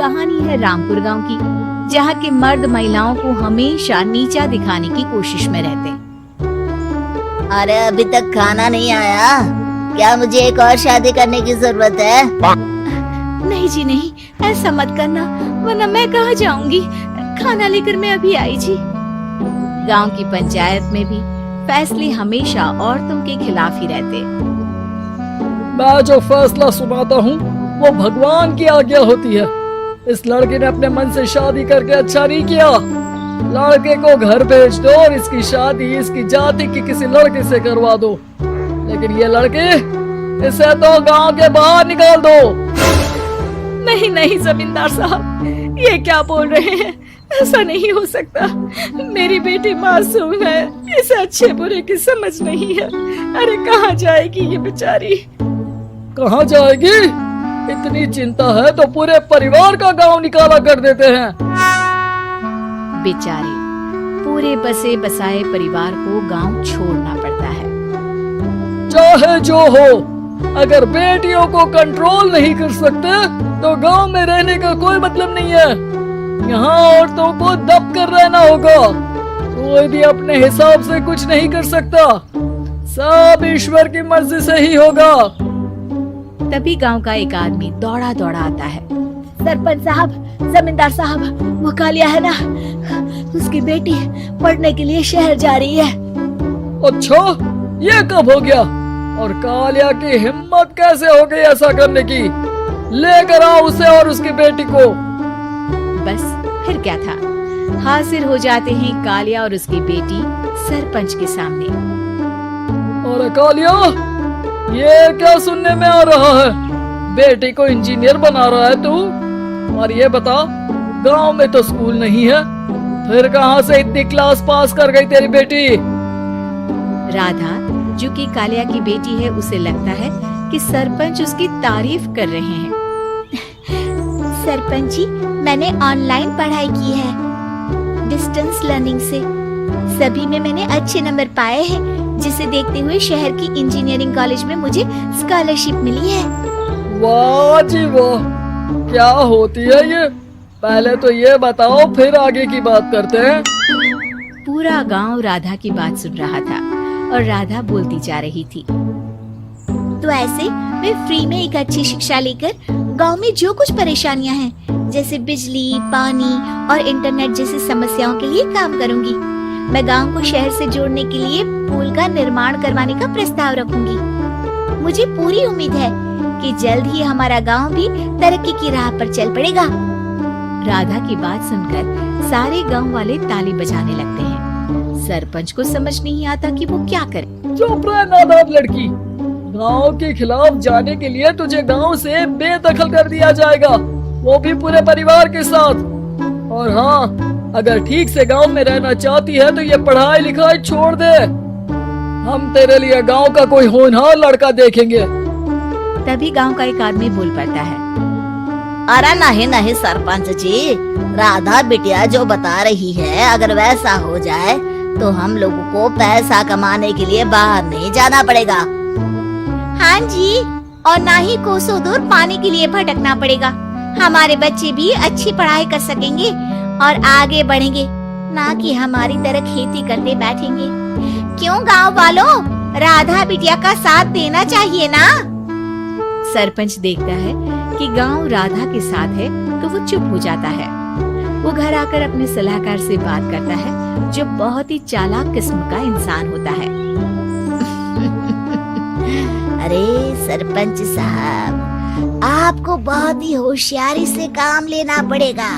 कहानी है रामपुर गांव की, जहाँ के मर्द महिलाओं को हमेशा नीचा दिखाने की कोशिश में रहते। अरे अभी तक खाना नहीं आया, क्या मुझे एक और शादी करने की जरूरत है? नहीं जी नहीं, ऐसा मत करना, वरना मैं कहाँ जाऊंगी। खाना लेकर मैं अभी आई जी। गांव की पंचायत में भी फैसले हमेशा औरतों के खिलाफ ही रहते। मैं जो फैसला सुनाता हूँ वो भगवान की आज्ञा होती है। इस लड़के ने अपने मन से शादी करके अच्छा नहीं किया। लड़के को घर भेज दो और इसकी शादी इसकी जाति की किसी लड़के से करवा दो, लेकिन ये लड़के, इसे तो गांव के बाहर निकाल दो। नहीं नहीं जमींदार साहब, ये क्या बोल रहे हैं? ऐसा नहीं हो सकता। मेरी बेटी मासूम है, इसे अच्छे बुरे की समझ नहीं है। अरे कहाँ जाएगी ये बेचारी? कहाँ जाएगी? इतनी चिंता है तो पूरे परिवार का गांव निकाला कर देते हैं। बेचारे पूरे बसे बसाए परिवार को गांव छोड़ना पड़ता है। चाहे जो हो, अगर बेटियों को कंट्रोल नहीं कर सकते तो गांव में रहने का कोई मतलब नहीं है। यहाँ औरतों को दब कर रहना होगा। कोई भी अपने हिसाब से कुछ नहीं कर सकता, सब ईश्वर की मर्जी से ही होगा। तभी गांव का एक आदमी दौड़ा दौड़ा आता है। सरपंच साहब, जमींदार साहब, वो कालिया है ना, उसकी बेटी पढ़ने के लिए शहर जा रही है। अच्छा, ये कब हो गया? और कालिया की हिम्मत कैसे हो गई ऐसा करने की? लेकर आओ उसे और उसकी बेटी को। बस फिर क्या था, हाजिर हो जाते हैं कालिया और उसकी बेटी सरपंच के सामने। और कालिया, ये क्या सुनने में आ रहा है? बेटी को इंजीनियर बना रहा है तू? और ये बता, गांव में तो स्कूल नहीं है, फिर कहां से इतनी क्लास पास कर गई तेरी बेटी? राधा, जो कि कालिया की बेटी है, उसे लगता है कि सरपंच उसकी तारीफ कर रहे हैं। सरपंच जी, मैंने ऑनलाइन पढ़ाई की है, डिस्टेंस लर्निंग से। सभी में मैंने अच्छे नंबर पाए हैं, जिसे देखते हुए शहर की इंजीनियरिंग कॉलेज में मुझे स्कॉलरशिप मिली है। वाह जी वाह, क्या होती है ये? पहले तो ये बताओ, फिर आगे की बात करते हैं। पूरा गांव राधा की बात सुन रहा था और राधा बोलती जा रही थी। तो ऐसे मैं फ्री में एक अच्छी शिक्षा लेकर गांव में जो कुछ परेशानियां हैं, जैसे बिजली, पानी और इंटरनेट जैसी समस्याओं के लिए काम करूंगी। मैं गांव को शहर से जोड़ने के लिए पुल का निर्माण करवाने का प्रस्ताव रखूंगी। मुझे पूरी उम्मीद है कि जल्द ही हमारा गांव भी तरक्की की राह पर चल पड़ेगा। राधा की बात सुनकर सारे गांव वाले ताली बजाने लगते हैं। सरपंच को समझ नहीं आता कि वो क्या करे। चुप रह नादान लड़की, गांव के खिलाफ जाने के लिए तुझे गांव से बेदखल कर दिया जाएगा, वो भी पूरे परिवार के साथ। और हाँ, अगर ठीक से गांव में रहना चाहती है तो ये पढ़ाई लिखाई छोड़ दे। हम तेरे लिए गांव का कोई होनहार लड़का देखेंगे। तभी गांव का एक आदमी बोल पड़ता है। अरे नहीं नहीं सरपंच जी, राधा बिटिया जो बता रही है, अगर वैसा हो जाए तो हम लोगों को पैसा कमाने के लिए बाहर नहीं जाना पड़ेगा। हाँ जी, और ना ही कोसों दूर पानी के लिए भटकना पड़ेगा। हमारे बच्चे भी अच्छी पढ़ाई कर सकेंगे और आगे बढ़ेंगे, ना कि हमारी तरह खेती करते बैठेंगे। क्यों गांव वालों, राधा बिटिया का साथ देना चाहिए ना। सरपंच देखता है कि गांव राधा के साथ है तो वो चुप हो जाता है। वो घर आकर अपने सलाहकार से बात करता है, जो बहुत ही चालाक किस्म का इंसान होता है। अरे सरपंच साहब, आपको बहुत ही होशियारी से काम लेना पड़ेगा।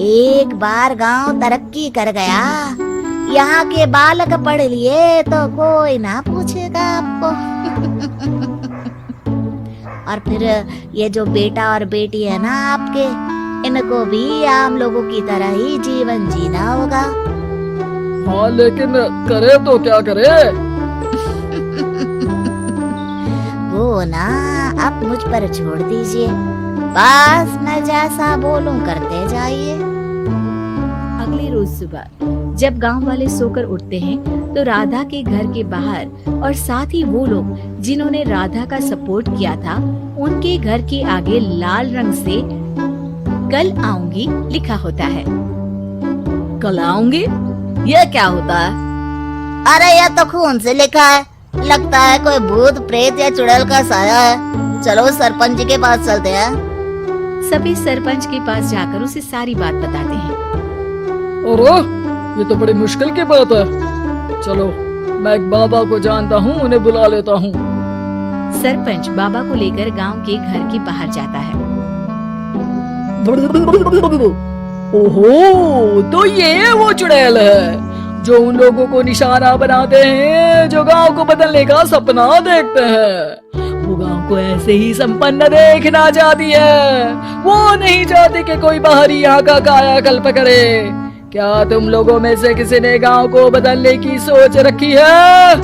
एक बार गांव तरक्की कर गया, यहाँ के बालक पढ़ लिए तो कोई ना पूछेगा आपको। और फिर ये जो बेटा और बेटी है ना आपके, इनको भी आम लोगों की तरह ही जीवन जीना होगा। हाँ, लेकिन करे तो क्या करे? वो ना आप मुझ पर छोड़ दीजिए, बस मैं जैसा बोलूं करते जाइए। अगले रोज सुबह जब गांव वाले सोकर उठते हैं तो राधा के घर के बाहर और साथ ही वो लोग जिन्होंने राधा का सपोर्ट किया था, उनके घर के आगे लाल रंग से कल आऊंगी लिखा होता है। कल आऊंगी, ये क्या होता है? अरे यह तो खून से लिखा है, लगता है कोई भूत प्रेत या चुड़ैल का साया है। चलो सरपंच जी के पास चलते हैं। सभी सरपंच के पास जाकर उसे सारी बात बताते हैं। अरे ये तो बड़ी मुश्किल की बात है। चलो मैं एक बाबा को जानता हूँ, उन्हें बुला लेता हूँ। सरपंच बाबा को लेकर गांव के घर के बाहर जाता है। ओहो, तो ये वो चुड़ैल है जो उन लोगों को निशाना बनाते हैं जो गांव को बदलने का सपना देखते हैं। वो गांव को ऐसे ही संपन्न देखना चाहती है, वो नहीं चाहती कि कोई बाहरी यहाँ का कायाकल्प करे। क्या तुम लोगों में से किसी ने गांव को बदलने की सोच रखी है?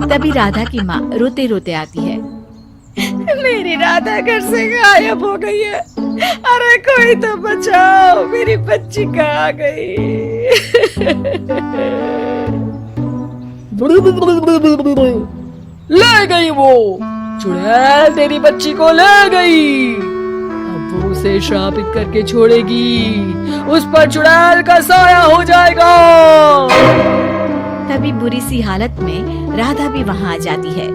तभी राधा की माँ रोते रोते आती है। मेरी राधा घर से गायब हो गई है। अरे कोई तो बचाओ, मेरी बच्ची कहाँ गई? ले गई वो चुड़ैल, तेरी बच्ची को ले गई। अब वो उसे श्रापित करके छोड़ेगी, उस पर चुड़ैल का साया हो जाएगा। तभी बुरी सी हालत में राधा भी वहाँ आ जाती है।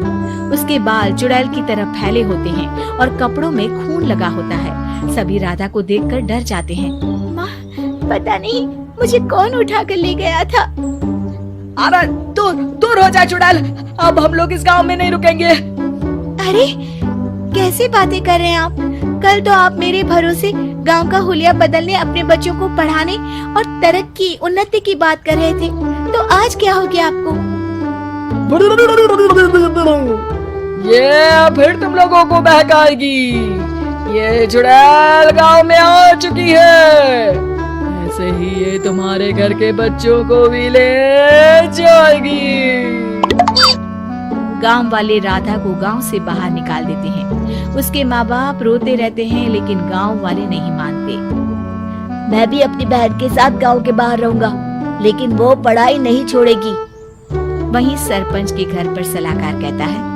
उसके बाल चुड़ैल की तरह फैले होते हैं और कपड़ों में खून लगा होता है। सभी राधा को देखकर डर जाते हैं। माँ, पता नहीं मुझे कौन उठा कर ले गया था। अरे दूर दूर हो जा चुड़ैल, अब हम लोग इस गांव में नहीं रुकेंगे। अरे कैसे बातें कर रहे हैं आप? कल तो आप मेरे भरोसे गांव का हुलिया बदलने, अपने बच्चों को पढ़ाने और तरक्की उन्नति की बात कर रहे थे, तो आज क्या हो गया आपको? ये फिर तुम लोगों को बहकाएगी। ये चुड़ैल गांव में आ चुकी है, ऐसे ही ये तुम्हारे घर के बच्चों को भी ले जाएगी। गांव वाले राधा को गांव से बाहर निकाल देते हैं। उसके माँ बाप रोते रहते हैं, लेकिन गांव वाले नहीं मानते। मैं भी अपनी बहन के साथ गांव के बाहर रहूंगा, लेकिन वो पढ़ाई नहीं छोड़ेगी। वहीं सरपंच के घर पर सलाहकार कहता है।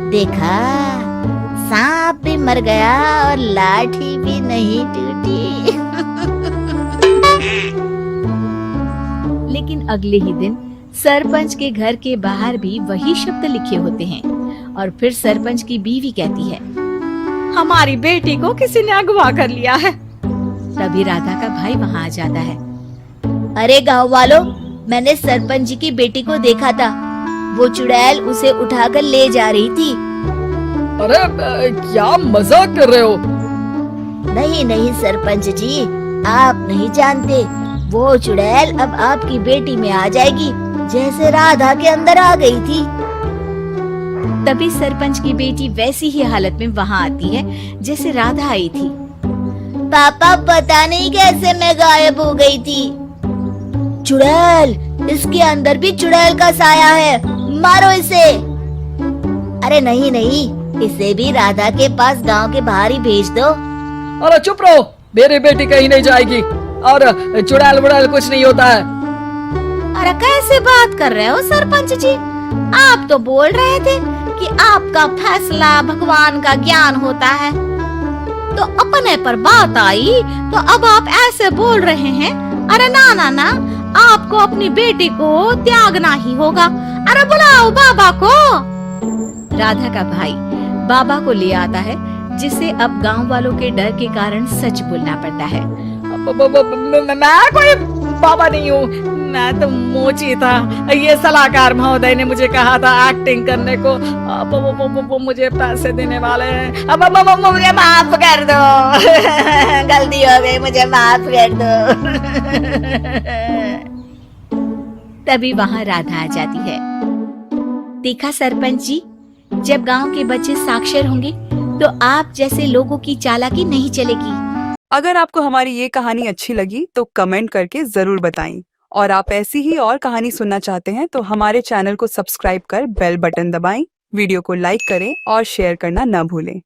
देखा, सांप भी मर गया और लाठी भी नहीं टूटी। लेकिन अगले ही दिन सरपंच के घर के बाहर भी वही शब्द लिखे होते हैं। और फिर सरपंच की बीवी कहती है, हमारी बेटी को किसी ने अगवा कर लिया है। तभी राधा का भाई वहाँ आ जाता है। अरे गांव वालों, मैंने सरपंच जी की बेटी को देखा था। वो चुड़ैल उसे उठाकर ले जा रही थी। अरे क्या मजाक कर रहे हो? नहीं नहीं सरपंच जी, आप नहीं जानते। वो चुड़ैल अब आपकी बेटी में आ जाएगी, जैसे राधा के अंदर आ गई थी। तभी सरपंच की बेटी वैसी ही हालत में वहाँ आती है जैसे राधा आई थी। पापा, पता नहीं कैसे मैं गायब हो गई थी। चुड़ैल, इसके अंदर भी चुड़ैल का साया है, मारो इसे। अरे नहीं नहीं, इसे भी राधा के पास गांव के बाहर ही भेज दो। अरे चुप रहो, मेरी बेटी कहीं नहीं जाएगी और चुड़ैल बुड़ैल कुछ नहीं होता है। अरे कैसे बात कर रहे हो सरपंच जी? आप तो बोल रहे थे कि आपका फैसला भगवान का ज्ञान होता है, तो अपने पर बात आई तो अब आप ऐसे बोल रहे हैं। अरे ना ना ना, आपको अपनी बेटी को त्यागना ही होगा। अरे बुलाओ बाबा को। राधा का भाई बाबा को ले आता है, जिसे अब गांव वालों के डर के कारण सच बोलना पड़ता है। मैं कोई बाबा नहीं हूँ, मैं तो मोची था। ये सलाहकार महोदय ने मुझे कहा था एक्टिंग करने को। वो मुझे पैसे देने वाले हैं। अब मुझे माफ कर दो। गलती हो गई, मुझे माफ कर दो। तभी वहाँ राधा आ जाती है। देखा सरपंच जी, जब गांव के बच्चे साक्षर होंगे तो आप जैसे लोगों की चालाकी नहीं चलेगी। अगर आपको हमारी ये कहानी अच्छी लगी तो कमेंट करके जरूर बताएं। और आप ऐसी ही और कहानी सुनना चाहते हैं तो हमारे चैनल को सब्सक्राइब कर बेल बटन दबाएं, वीडियो को लाइक करें और शेयर करना न भूलें।